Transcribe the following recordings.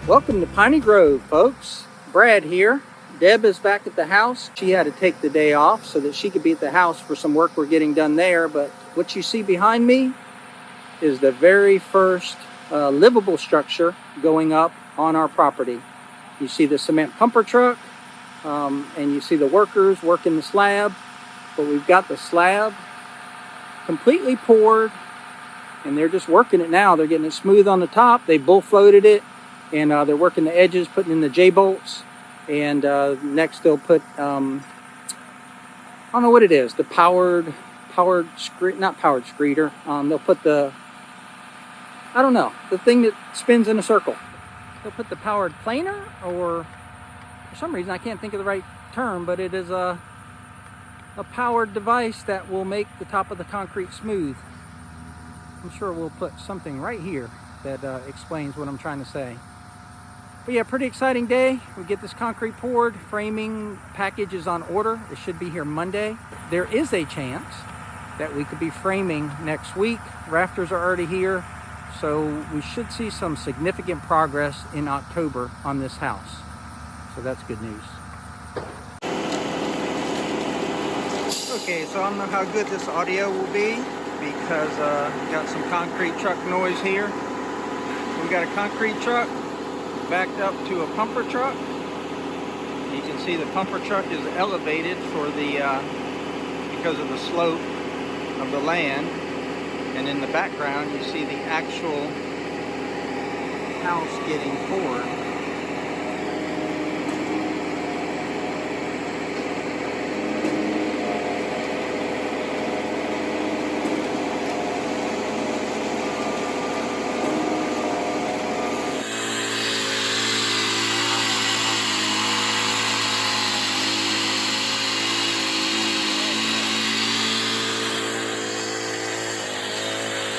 Welcome to Piney Grove, folks. Brad here. Deb is back at the house. She had to take the day off so that she could be at the house for some work we're getting done there. But what you see behind me is the very first livable structure going up on our property. You see the cement pumper truck, and you see the workers working the slab. But we've got the slab completely poured, and they're just working it now. They're getting it smooth on the top. They bull floated it. And they're working the edges, putting in the J-bolts. And next they'll put, I don't know what it is, the powered not powered screeder. They'll put the, I don't know, the thing that spins in a circle. They'll put the powered planer, or for some reason I can't think of the right term, but it is a powered device that will make the top of the concrete smooth. I'm sure we'll put something right here that explains what I'm trying to say. But yeah, pretty exciting day. We get this concrete poured. Framing package is on order. It should be here Monday. There is a chance that we could be framing next week. Rafters are already here. So we should see some significant progress in October on this house. So that's good news. Okay, so I don't know how good this audio will be because we got some concrete truck noise here. We got a concrete truck backed up to a pumper truck. You can see the pumper truck is elevated for the because of the slope of the land, and in the background you see the actual house getting poured.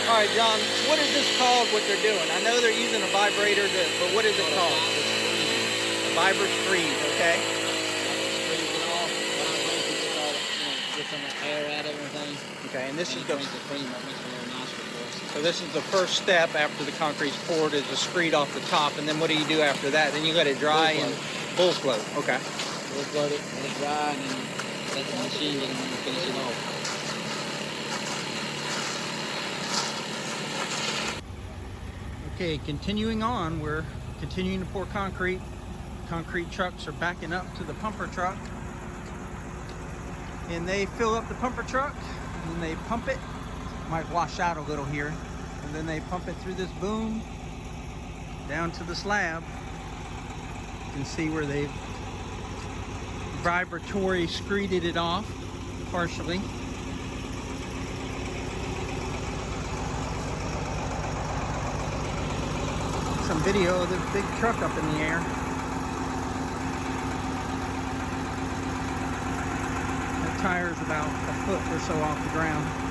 All right, John, what is this called, what they're doing? I know they're using a vibrator, but what is it called? A vibra screed, okay? Get some air out of everything. Okay, and this is the cream that makes it very nice for us. So this is the first step after the concrete's poured, is the screed off the top, and then what do you do after that? Then you let it dry and bull float. Okay. Bull float it, let it dry, and then let the machine get it and finish it off. Okay, continuing on, we're continuing to pour concrete. Concrete trucks are backing up to the pumper truck. And they fill up the pumper truck, and then they pump it. Might wash out a little here. And then they pump it through this boom down to the slab. You can see where they've vibratory screeded it off partially. Some video of this big truck up in the air. The tire's about a foot or so off the ground.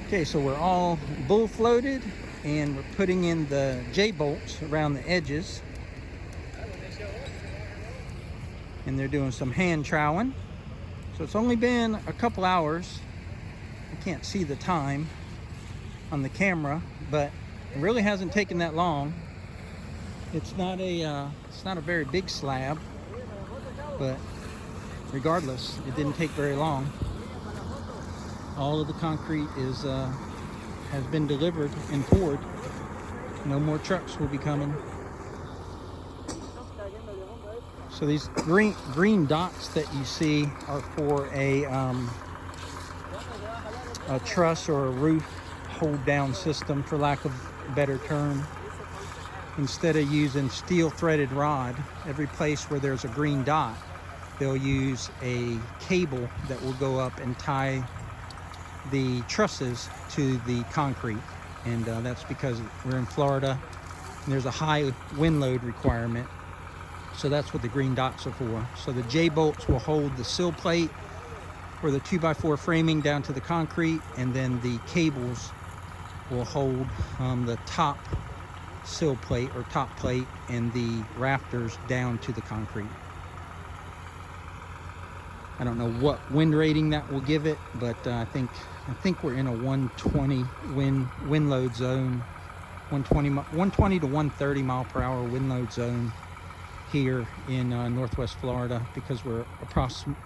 Okay, so we're all bull floated, and we're putting in the J-bolts around the edges. And they're doing some hand troweling. So it's only been a couple hours. I can't see the time on the camera, but it really hasn't taken that long. It's not a very big slab, but regardless, it didn't take very long. All of the concrete is has been delivered and poured. No more trucks will be coming. So these green dots that you see are for a truss or a roof hold down system, for lack of a better term. Instead of using steel threaded rod, every place where there's a green dot, they'll use a cable that will go up and tie the trusses to the concrete. And that's because we're in Florida and there's a high wind load requirement. So that's what the green dots are for. So the J-bolts will hold the sill plate or the 2x4 framing down to the concrete, and then the cables will hold the top sill plate or top plate and the rafters down to the concrete. I don't know what wind rating that will give it, but I think we're in a 120 wind load zone, 120 to 130 mile per hour wind load zone here in Northwest Florida, because we're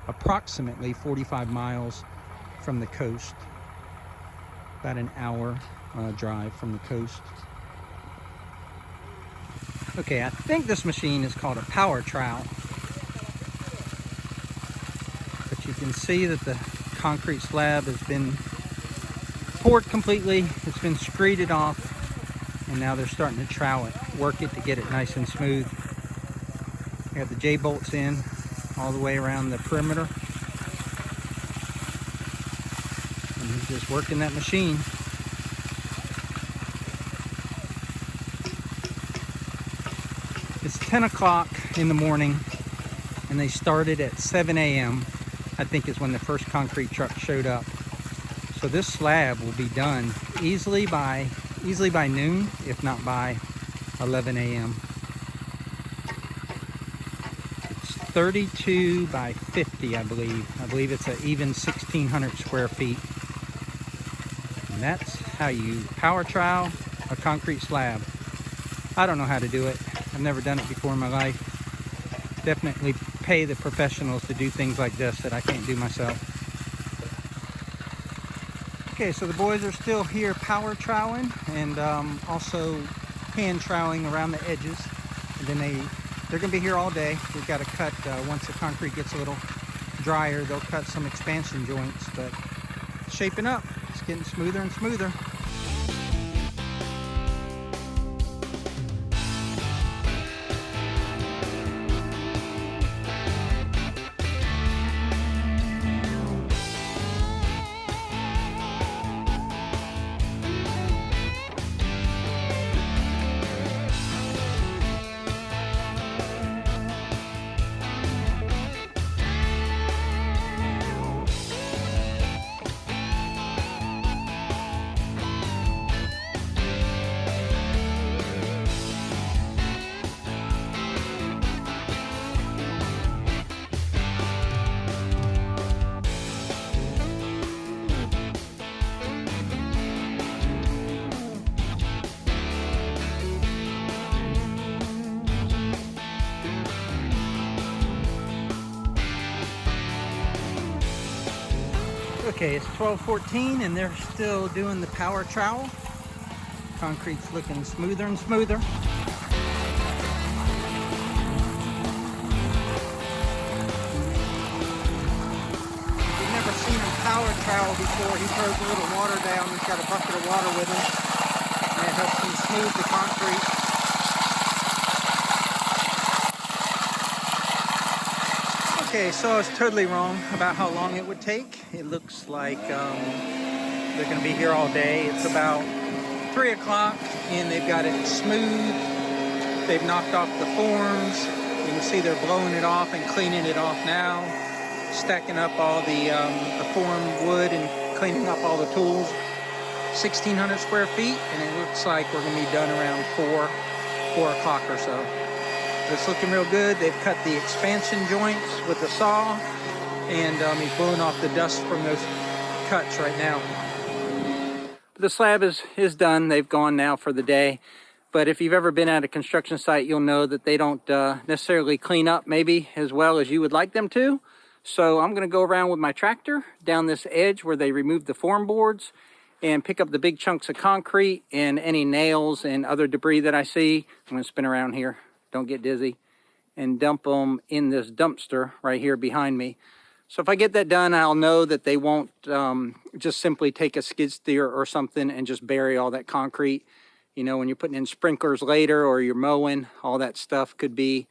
approximately 45 miles from the coast, about an hour drive from the coast. Okay, I think this machine is called a power trowel. But you can see that the concrete slab has been poured completely. It's been screeded off, and now they're starting to trowel it, work it to get it nice and smooth. I got the J-bolts in all the way around the perimeter. And he's just working that machine. It's 10 o'clock in the morning, and they started at 7 a.m. I think is when the first concrete truck showed up. So this slab will be done easily by noon, if not by 11 a.m. It's 32 by 50, I believe. I believe it's an even 1,600 square feet. And that's how you power trowel a concrete slab. I don't know how to do it. I've never done it before in my life. Definitely pay the professionals to do things like this that I can't do myself. Okay, so the boys are still here power troweling and also hand troweling around the edges. And then they're gonna be here all day. We've got to cut, once the concrete gets a little drier, they'll cut some expansion joints, but it's shaping up. It's getting smoother and smoother. Okay, it's 12:14 and they're still doing the power trowel. Concrete's looking smoother and smoother. You've never seen him power trowel before. He throws a little water down. He's got a bucket of water with him, and it helps him smooth the concrete. Okay, so I was totally wrong about how long it would take. It looks like they're going to be here all day. It's about 3 o'clock and they've got it smooth. They've knocked off the forms. You can see they're blowing it off and cleaning it off now. Stacking up all the form wood and cleaning up all the tools. 1,600 square feet, and it looks like we're going to be done around 4 o'clock or so. It's looking real good. They've cut the expansion joints with the saw, and he's blowing off the dust from those cuts right now. The slab is done. They've gone now for the day. But if you've ever been at a construction site, you'll know that they don't necessarily clean up maybe as well as you would like them to. So I'm going to go around with my tractor down this edge where they removed the form boards and pick up the big chunks of concrete and any nails and other debris that I see. I'm going to spin around here. Don't get dizzy, and dump them in this dumpster right here behind me. So if I get that done, I'll know that they won't just simply take a skid steer or something and just bury all that concrete. You know, when you're putting in sprinklers later or you're mowing, all that stuff could be,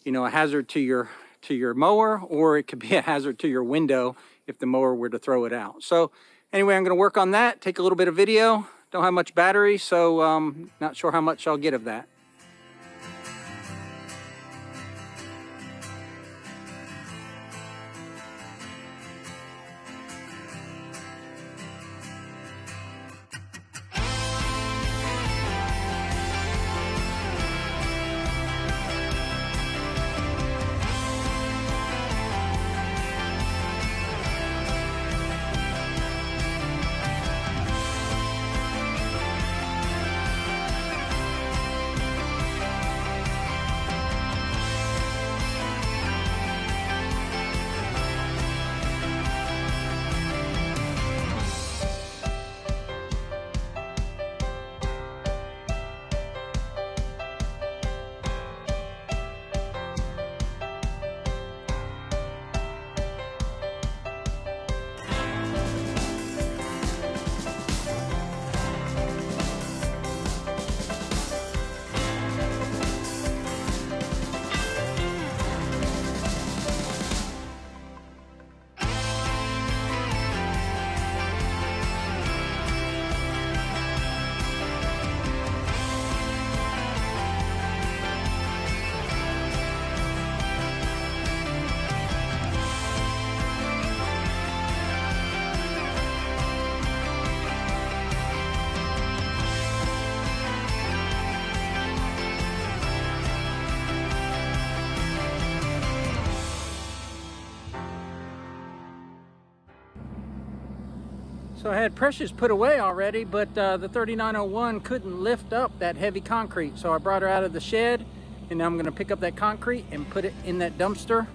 you know, a hazard to your to your mower, or it could be a hazard to your window if the mower were to throw it out. So anyway, I'm going to work on that, take a little bit of video. Don't have much battery, so not sure how much I'll get of that. So I had Precious put away already, but the 3901 couldn't lift up that heavy concrete. So I brought her out of the shed, and now I'm going to pick up that concrete and put it in that dumpster.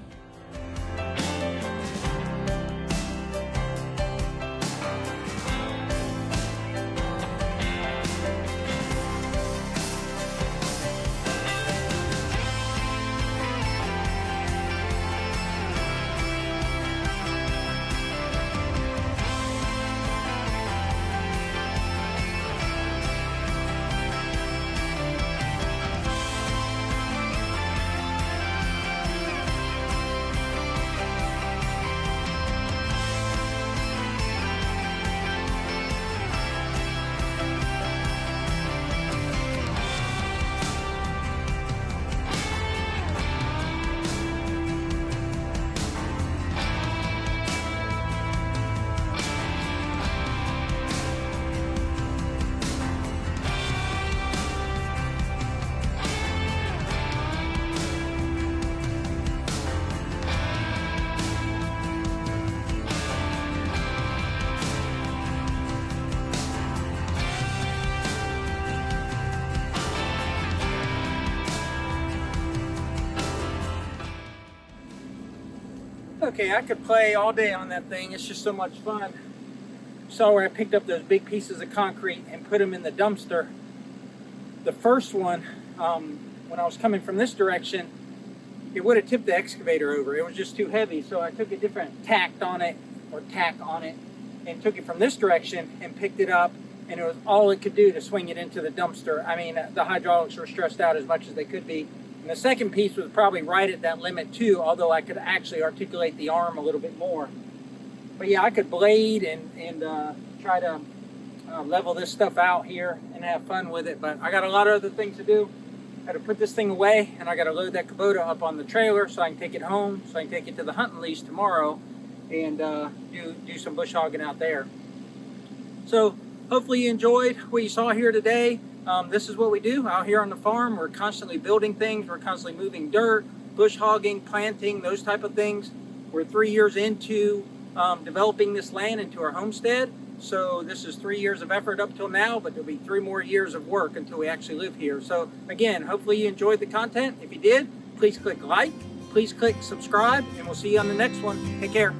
Okay, I could play all day on that thing. It's just so much fun. Saw where I picked up those big pieces of concrete and put them in the dumpster. The first one, when I was coming from this direction, it would have tipped the excavator over. It was just too heavy, so I took a different tack on it, and took it from this direction and picked it up, and it was all it could do to swing it into the dumpster. I mean, the hydraulics were stressed out as much as they could be. And the second piece was probably right at that limit too, although I could actually articulate the arm a little bit more. But yeah, I could blade and try to level this stuff out here and have fun with it. But I got a lot of other things to do. I got to put this thing away, and I got to load that Kubota up on the trailer so I can take it home, so I can take it to the hunting lease tomorrow and do some bush hogging out there. So hopefully you enjoyed what you saw here today. This is what we do out here on the farm. We're constantly building things. We're constantly moving dirt, bush hogging, planting, those type of things. We're 3 years into developing this land into our homestead. So this is 3 years of effort up till now, but there'll be 3 more years of work until we actually live here. So again, hopefully you enjoyed the content. If you did, please click like, please click subscribe, and we'll see you on the next one. Take care.